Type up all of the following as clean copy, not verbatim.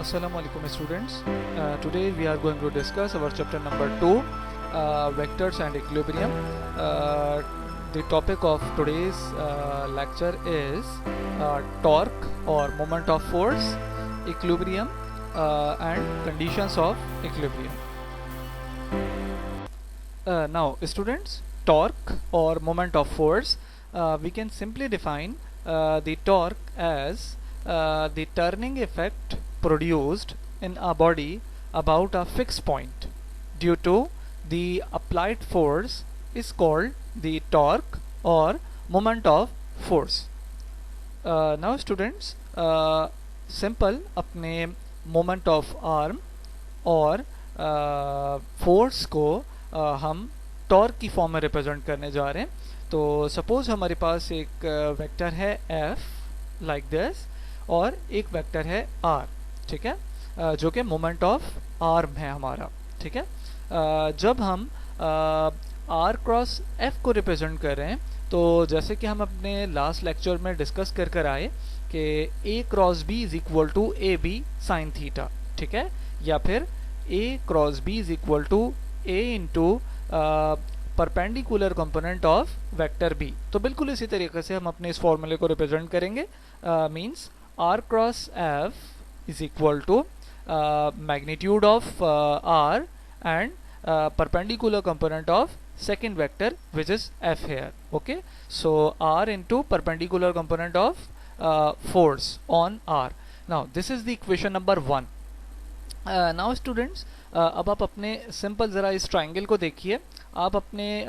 Assalamu alaikum students. Today we are going to discuss our chapter number 2, vectors and equilibrium. The topic of today's lecture is torque or moment of force, equilibrium and conditions of equilibrium. Now students, torque or moment of force, we can simply define the torque as the turning effect produced in a body about a fixed point due to the applied force is called the torque or moment of force. Now students, simple अपने moment of arm और force को हम torque की form में represent करने जा रहे हैं. तो सपोज हमारे पास एक वेक्टर है f लाइक दिस और एक वेक्टर है r, ठीक है, जो कि मोमेंट ऑफ आर्म है हमारा, ठीक है. जब हम r क्रॉस f को रिप्रेजेंट कर रहे हैं तो जैसे कि हम अपने लास्ट लेक्चर में डिस्कस कर आए कि a cross b is equal to a b sine theta, ठीक है, या फिर a cross b is equal to a into perpendicular component of vector b. तो बिल्कुल इसी तरीके से हम अपने इस फॉर्मूले को रिप्रेजेंट करेंगे. Means r cross f is equal to magnitude of r and perpendicular component of second vector which is f here. Okay, so r into perpendicular component of force on r. Now this is the equation number 1. Now students, अब आप अपने simple ज़रा इस triangle को देखिए. आप अपने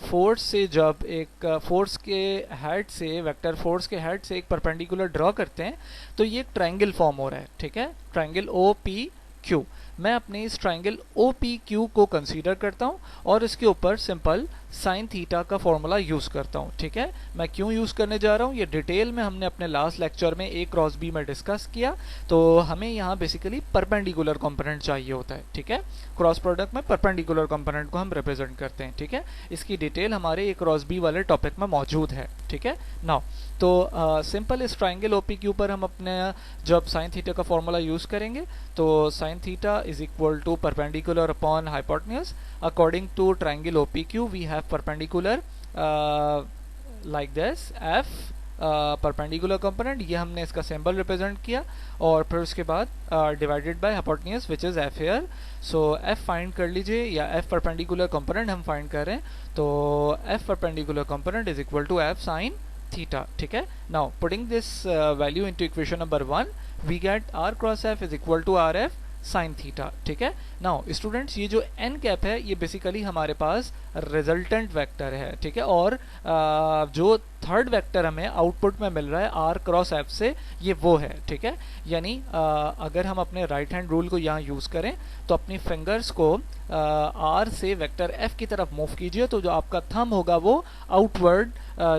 force से जब एक फोर्स के हेड से वेक्टर फोर्स के हेड से एक परपेंडिकुलर ड्रॉ करते हैं तो ये एक ट्राइंगल फॉर्म हो रहा है, ठीक है, ट्राइंगल ओ पी क्यू. मैं अपने इस ट्राइंगल ओ पी क्यू को कंसीडर करता हूँ और इसके ऊपर सिंपल साइन थीटा का फॉर्मूला यूज़ करता हूँ, ठीक है. मैं क्यों यूज़ करने जा रहा हूँ ये डिटेल में हमने अपने लास्ट लेक्चर में ए क्रॉस बी में डिस्कस किया. तो हमें यहाँ बेसिकली परपेंडिकुलर कंपोनेंट चाहिए होता है, ठीक है. क्रॉस प्रोडक्ट में परपेंडिकुलर कंपोनेंट को हम रिप्रेजेंट करते हैं, ठीक है. इसकी डिटेल हमारे ए क्रॉस बी वाले टॉपिक में मौजूद है, ठीक है. नाउ तो सिंपल इस ट्राइंगल ओ पी क्यू पर हम अपने जब साइन थीटा का फॉर्मूला यूज़ करेंगे तो sine theta is equal to perpendicular upon hypotenuse. According to triangle O P Q we have perpendicular like this f perpendicular component, ये हमने इसका सिंबल रिप्रेजेंट किया और फिर उसके बाद divided by hypotenuse which is f here. So f find कर लीजिए या f परपेंडिकुलर कंपोनेंट हम फाइंड कर रहे हैं तो f perpendicular component is equal to f sine theta, ठीक है. Now putting this value into equation number 1 we get r cross f is equal to r f sine theta, ठीक है. Now students, ये जो n कैप है ये basically हमारे पास resultant vector है, ठीक है, और जो थर्ड वेक्टर हमें आउटपुट में मिल रहा है r क्रॉस f से ये वो है, ठीक है. यानी अगर हम अपने राइट हैंड रूल को यहाँ यूज़ करें तो अपनी फिंगर्स को r से वेक्टर f की तरफ मूव कीजिए तो जो आपका थंब होगा वो आउटवर्ड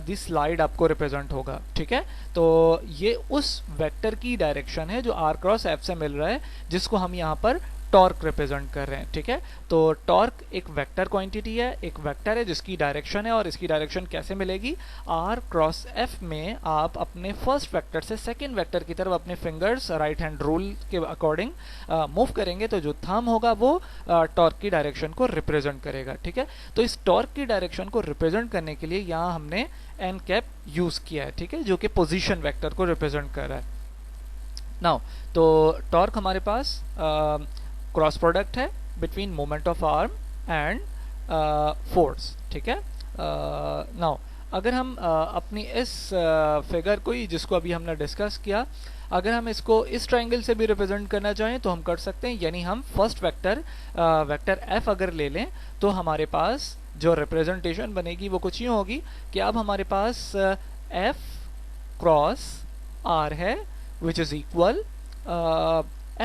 दिस स्लाइड आपको रिप्रेजेंट होगा, ठीक है. तो ये उस वेक्टर की डायरेक्शन है जो r क्रॉस f से मिल रहा है जिसको हम यहाँ पर टॉर्क रिप्रेजेंट कर रहे हैं, ठीक है. तो टॉर्क एक वेक्टर क्वांटिटी है, एक वेक्टर है जिसकी डायरेक्शन है और इसकी डायरेक्शन कैसे मिलेगी, r क्रॉस f में आप अपने फर्स्ट वेक्टर से सेकंड वेक्टर की तरफ अपने फिंगर्स राइट हैंड रूल के अकॉर्डिंग मूव करेंगे तो जो थंब होगा वो टॉर्क की डायरेक्शन को रिप्रेजेंट करेगा, ठीक है. तो इस टॉर्क की डायरेक्शन को रिप्रेजेंट करने के लिए यहाँ हमने एन कैप यूज़ किया है, ठीक है, जो कि पोजिशन वेक्टर को रिप्रेजेंट कर रहा है. नाउ तो टॉर्क हमारे पास क्रॉस प्रोडक्ट है between moment of arm and force, ठीक है. नाउ अगर हम अपनी इस फिगर को ही जिसको अभी हमने डिस्कस किया अगर हम इसको इस ट्राइंगल से भी रिप्रेजेंट करना चाहें तो हम कर सकते हैं. यानी हम फर्स्ट वेक्टर वेक्टर f अगर ले लें तो हमारे पास जो रिप्रेजेंटेशन बनेगी वो कुछ यूँ होगी कि अब हमारे पास f क्रॉस r है which is equal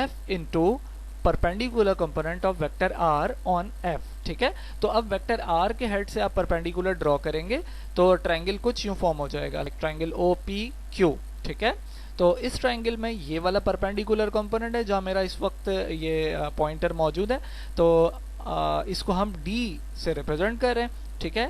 f into perpendicular component of vector r on f, ठीक है. तो अब वेक्टर r के हेड से आप परपेंडिकुलर ड्रॉ करेंगे तो ट्राइंगल कुछ यूँ फॉर्म हो जाएगा, like triangle O P Q, ठीक है. तो इस ट्राइंगल में ये वाला परपेंडिकुलर कंपोनेंट है जहाँ मेरा इस वक्त ये पॉइंटर मौजूद है तो इसको हम d से रिप्रेजेंट कर रहे हैं, ठीक है,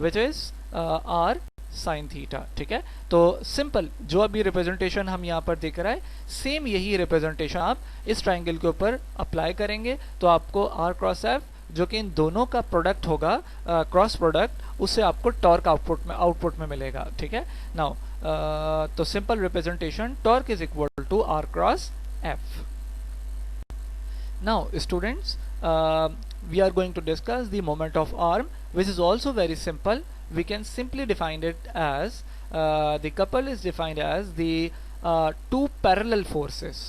which is r sign theta, ठीक है। तो सिंपल जो अभी रिप्रेजेंटेशन हम यहाँ पर देख रहा है, सेम यही रिप्रेजेंटेशन आप इस ट्राइंगल के ऊपर अप्लाई करेंगे तो आपको आर क्रॉस एफ जो कि इन दोनों का प्रोडक्ट होगा, क्रॉस प्रोडक्ट, उससे आपको टॉर्क आउटपुट में मिलेगा, ठीक है। नाउ तो simple representation, torque is equal to r cross F. Now students, we are going to discuss the moment of arm, which is also very simple. We can simply define it as the couple is defined as the two parallel forces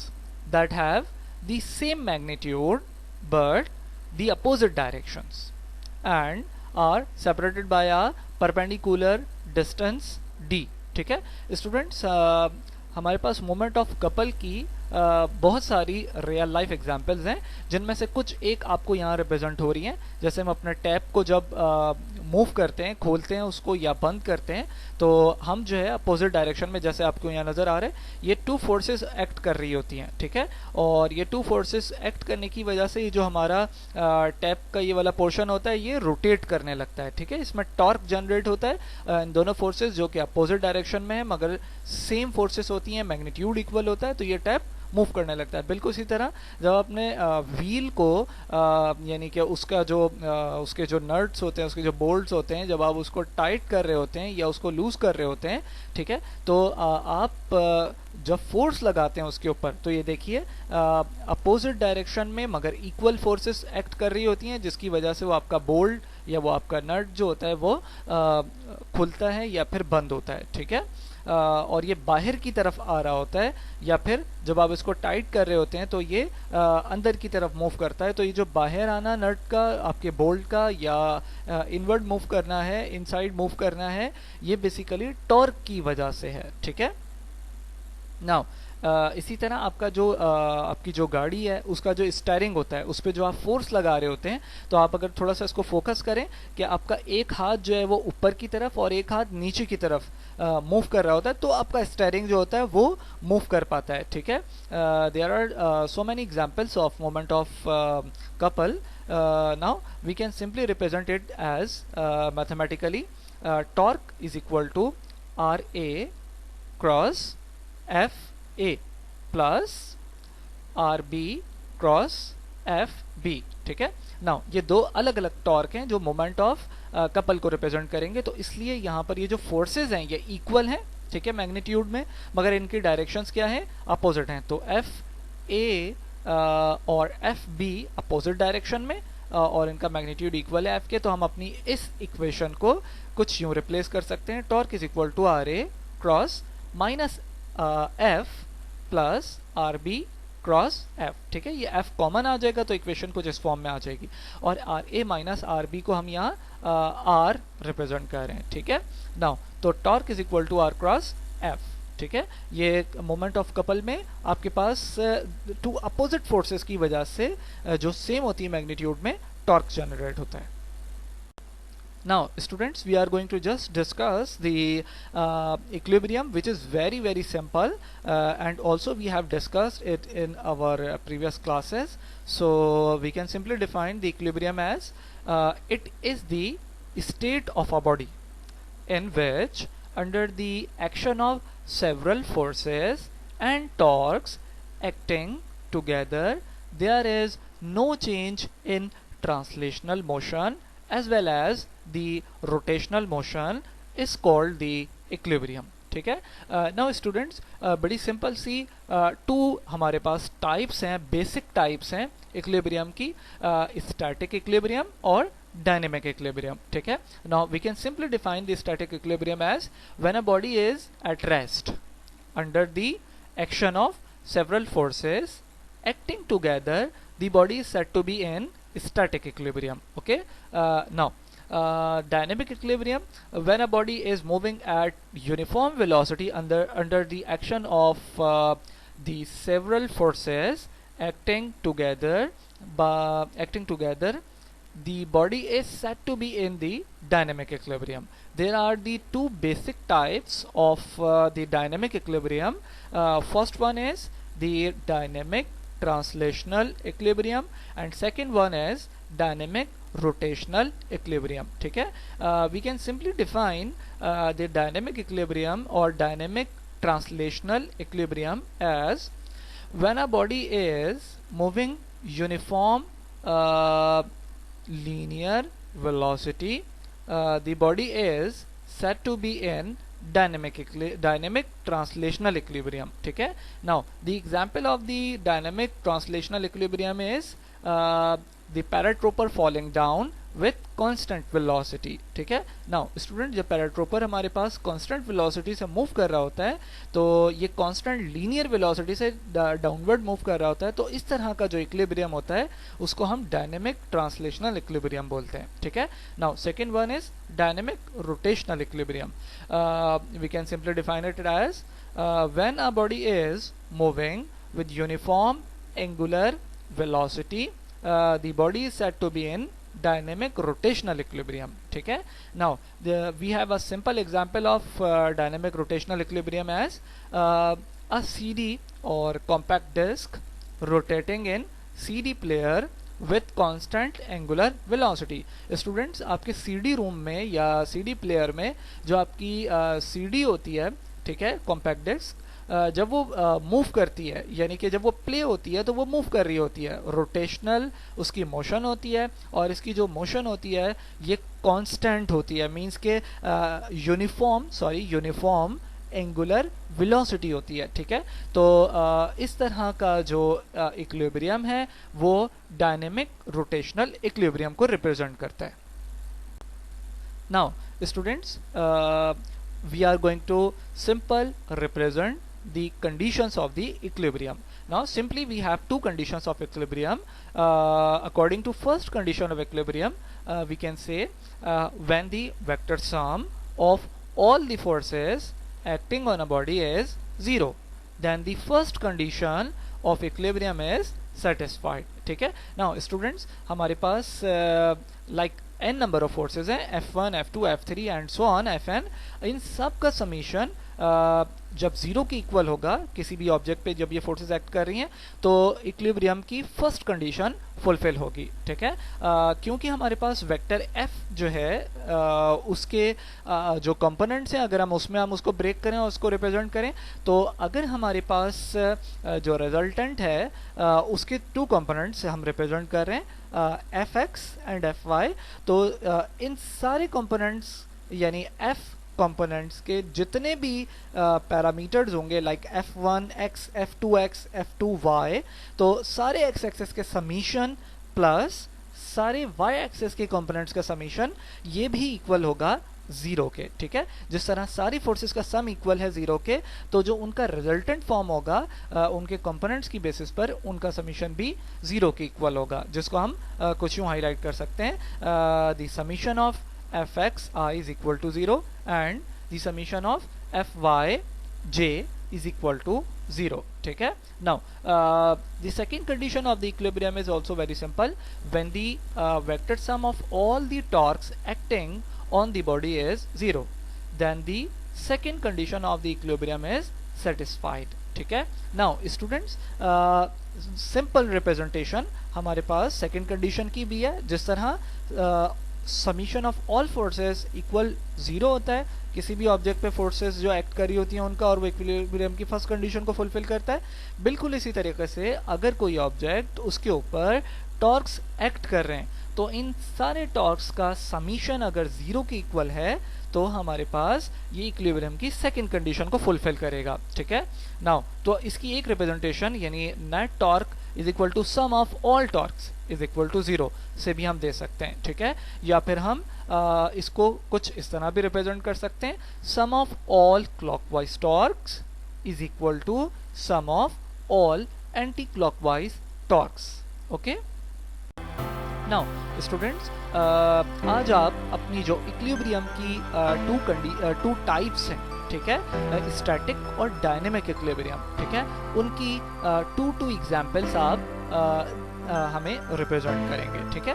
that have the same magnitude but the opposite directions and are separated by a perpendicular distance d, ठीक है students. हमारे पास moment of couple की बहुत सारी real life examples हैं, जिनमें से कुछ एक आपको यहाँ रिप्रेजेंट हो रही हैं। जैसे हम अपने टैप को जब मूव करते हैं, खोलते हैं उसको या बंद करते हैं, तो हम जो है अपोजिट डायरेक्शन में, जैसे आपको यहाँ नज़र आ रहा है, ये टू फोर्सेस एक्ट कर रही होती हैं, ठीक है। और ये टू फोर्सेस एक्ट करने की वजह से ये जो हमारा टैप का ये वाला पोर्शन होता है ये रोटेट करने लगता है, ठीक है। इसमें टॉर्क जनरेट होता है इन दोनों फोर्सेस जो कि अपोजिट डायरेक्शन में है, मगर सेम फोर्सेस होती हैं, मैग्नीट्यूड इक्वल होता है, तो ये टैप मूव करने लगता है। बिल्कुल इसी तरह जब अपने व्हील को यानी कि उसका जो उसके जो नट्स होते हैं, उसके जो बोल्ट्स होते हैं, जब आप उसको टाइट कर रहे होते हैं या उसको लूज कर रहे होते हैं, ठीक है, तो आप जब फोर्स लगाते हैं उसके ऊपर, तो ये देखिए अपोजिट डायरेक्शन में मगर इक्वल फोर्सेस एक्ट कर रही होती हैं, जिसकी वजह से वो आपका बोल्ट या वो आपका नट जो होता है वो खुलता है या फिर बंद होता है, ठीक है। और ये बाहर की तरफ आ रहा होता है, या फिर जब आप इसको टाइट कर रहे होते हैं तो ये अंदर की तरफ मूव करता है। तो ये जो बाहर आना नट का, आपके बोल्ट का, या इनवर्ड मूव करना है, इनसाइड मूव करना है, ये बेसिकली टॉर्क की वजह से है, ठीक है। नाउ इसी तरह आपका जो आपकी जो गाड़ी है उसका जो स्टीयरिंग होता है, उस पर जो आप फोर्स लगा रहे होते हैं, तो आप अगर थोड़ा सा इसको फोकस करें कि आपका एक हाथ जो है वो ऊपर की तरफ और एक हाथ नीचे की तरफ मूव कर रहा होता है, तो आपका स्टीयरिंग जो होता है वो मूव कर पाता है, ठीक है। There are so many examples of moment of couple. Now we can simply represent it as mathematically, torque is equal to r A cross F A plus r B cross F B, ठीक है। Now ये दो अलग अलग torque हैं जो moment of couple को represent करेंगे, तो इसलिए यहाँ पर ये जो फोर्सेज हैं ये इक्वल हैं, ठीक है, मैग्नीट्यूड में, मगर इनकी डायरेक्शंस क्या हैं, अपोजिट हैं। तो एफ ए और एफ बी अपोजिट डायरेक्शन में और इनका मैग्नीट्यूड इक्वल है एफ के, तो हम अपनी इस इक्वेशन को कुछ यूं रिप्लेस कर सकते हैं, torque is equal to r A cross minus F plus r B cross F, ठीक है। ये एफ कॉमन आ जाएगा तो इक्वेशन कुछ इस फॉर्म में आ जाएगी, और r A minus r B को हम यहाँ आर रिप्रेजेंट कर रहे हैं, ठीक है। नाउ तो torque is equal to r cross F, ठीक है। ये मोमेंट ऑफ कपल में आपके पास टू अपोजिट फोर्सेस की वजह से जो सेम होती है मैग्नीट्यूड में, टॉर्क जनरेट होता है। Now students, we are going to just discuss the equilibrium, which is very very simple, and also we have discussed it in our previous classes. So we can simply define the equilibrium as it is the state of a body in which under the action of several forces and torques acting together there is no change in translational motion as well as the rotational motion is called the equilibrium, ठीक है। Now students, बड़ी simple C to हमारे पास types हैं, basic types हैं equilibrium की, static equilibrium और dynamic equilibrium, ठीक है। Now we can simply define the static equilibrium as when a body is at rest under the action of several forces acting together, the body is said to be in static equilibrium, okay. Now dynamic equilibrium, when a body is moving at uniform velocity under the action of the several forces acting together, the body is said to be in the dynamic equilibrium. There are the two basic types of the dynamic equilibrium. First one is the dynamic translational equilibrium and second one is dynamic rotational equilibrium. ठीक है, we can simply define the dynamic equilibrium or dynamic translational equilibrium as when a body is moving uniform linear velocity, the body is said to be in dynamic translational equilibrium. ठीक है, now the example of the dynamic translational equilibrium is the paratrooper falling down with constant velocity. ठीक है, now student जब पैराट्रोपर हमारे पास constant velocity से move कर रहा होता है तो ये constant linear velocity से डाउनवर्ड मूव कर रहा होता है, तो इस तरह का जो इक्विलिब्रियम होता है उसको हम डायनेमिक ट्रांसलेशनल इक्विलिब्रियम बोलते हैं. ठीक है, now second one is dynamic rotational equilibrium. We can simply define it as when a body is moving with uniform angular velocity, the body is said to be in dynamic rotational equilibrium. ठीक है, now we have a simple example of dynamic rotational equilibrium as a CD or compact disc rotating in CD player with constant angular velocity. Students आपके CD room में या CD player में जो आपकी CD होती है, ठीक है, कॉम्पैक्ट डिस्क, जब वो मूव करती है, यानी कि जब वो प्ले होती है तो वो मूव कर रही होती है, रोटेशनल उसकी मोशन होती है, और इसकी जो मोशन होती है ये कांस्टेंट होती है, मींस के यूनिफॉर्म एंगुलर वेलोसिटी होती है. ठीक है, तो इस तरह का जो इक्विलिब्रियम है वो डायनेमिक रोटेशनल इक्विलिब्रियम को रिप्रेजेंट करता है. Now students, we are going to simple represent the conditions of the equilibrium. Now simply we have two conditions of equilibrium. According to first condition of equilibrium, we can say when the vector sum of all the forces acting on a body is 0, then the first condition of equilibrium is satisfied. ठीक है, now students हमारे पास like n number of forces हैं, F1, F2, F3 and so on Fn. इन सब का summation जब 0 के equal होगा किसी भी ऑब्जेक्ट पे, जब ये फोर्सेस एक्ट कर रही हैं, तो इक्विलिब्रियम की फर्स्ट कंडीशन फुलफिल होगी. ठीक है, क्योंकि हमारे पास वेक्टर F जो है उसके जो कंपोनेंट्स हैं, अगर हम उसको ब्रेक करें और उसको रिप्रेजेंट करें, तो अगर हमारे पास जो रिजल्टेंट है उसके टू कंपोनेंट्स हम रिप्रेजेंट कर रहे हैं, Fx एंड Fy, तो इन सारे कंपोनेंट्स यानी F कंपोनेंट्स के जितने भी पैरामीटर्स होंगे लाइक F1x, F2x, F2y, तो सारे x एक्सेस के समीशन प्लस सारे y एक्सेस के कंपोनेंट्स का समीशन ये भी इक्वल होगा 0 के. ठीक है, जिस तरह सारी फोर्सेस का सम इक्वल है 0 के, तो जो उनका रिजल्टेंट फॉर्म होगा उनके कंपोनेंट्स की बेसिस पर उनका समीशन भी 0 के इक्वल होगा, जिसको हम कुछ यूं हाईलाइट कर सकते हैं, the summation of Fxi is equal to 0 and the summation of Fyj is equal to 0. ठीक है, now the second condition of the equilibrium is also very simple. When the vector sum of all the torques acting on the body is 0, then the second condition of the equilibrium is satisfied. ठीक है, now students simple representation हमारे पास second condition की भी है, जिस तरह summation of all forces equal 0 होता है किसी भी ऑब्जेक्ट पे फोर्सेस जो एक्ट कर रही होती हैं उनका, और वो इक्विलिब्रियम की फर्स्ट कंडीशन को फुलफिल करता है. बिल्कुल इसी तरीके से अगर कोई ऑब्जेक्ट उसके ऊपर टॉर्क्स एक्ट कर रहे हैं, तो इन सारे टॉर्क्स का समीशन अगर 0 के इक्वल है तो हमारे पास ये इक्विलिब्रियम की सेकंड कंडीशन को फुलफिल करेगा. ठीक है, नाउ तो इसकी एक रिप्रेजेंटेशन यानी net torque is equal to sum of all torques is equal to 0 से भी हम दे सकते हैं. ठीक है, या फिर हम इसको कुछ इस तरह भी रिप्रेजेंट कर सकते हैं, sum of all clockwise torques is equal to sum of all anticlockwise torques. Okay, now students आज आप अपनी जो इक्विलिब्रियम की टू टाइप्स हैं, ठीक है, स्टैटिक और डायनेमिक इक्विलिब्रियम, ठीक है, उनकी टू एग्जांपल्स आप हमें रिप्रेजेंट करेंगे. ठीक है,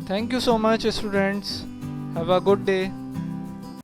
thank you so much students, have a good day.